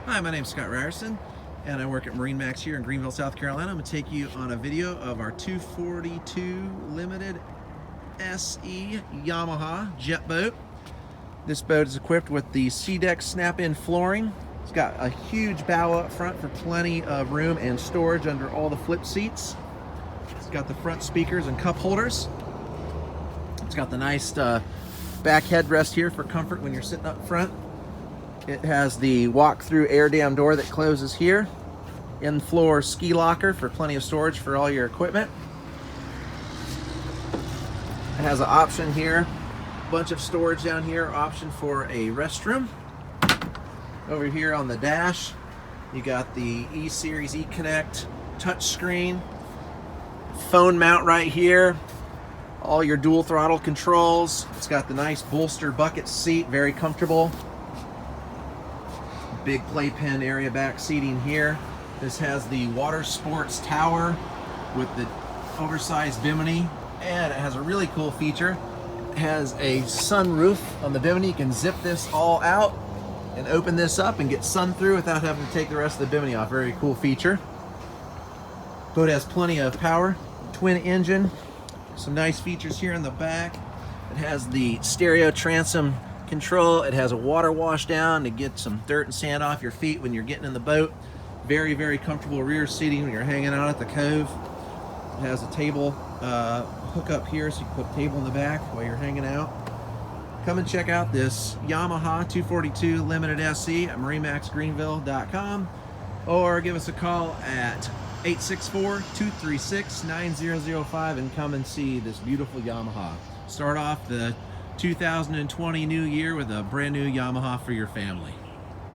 Hi, my name's Scott Ryerson, and I work at MarineMax here in Greenville, South Carolina. I'm going to take you on a video of our 242 Limited SE Yamaha jet boat. This boat is equipped with the SeaDek snap-in flooring. It's got a huge bow up front for plenty of room and storage under all the flip seats. It's got the front speakers and cup holders. It's got the nice back headrest here for comfort when you're sitting up front. It has the walk-through air dam door that closes here. In-floor ski locker for plenty of storage for all your equipment. It has an option here, a bunch of storage down here, option for a restroom. Over here on the dash, you got the E-Series E-Connect touchscreen, phone mount right here, all your dual throttle controls. It's got the nice bolster bucket seat, very comfortable. Big playpen area back seating here. This has the water sports tower with the oversized Bimini, and it has a really cool feature. It has a sunroof on the Bimini. You can zip this all out and open this up and get sun through without having to take the rest of the Bimini off. Very cool feature. Boat has plenty of power, twin engine, some nice features here in the back. It has the stereo transom control. It has a water wash down to get some dirt and sand off your feet when you're getting in the boat. Very, very comfortable rear seating when you're hanging out at the cove. It has a table hook up here so you can put a table in the back while you're hanging out. Come and check out this Yamaha 242 Limited SE at MarineMaxGreenville.com, or give us a call at 864-236-9005 and come and see this beautiful Yamaha. Start off the 2020 new year with a brand new Yamaha for your family.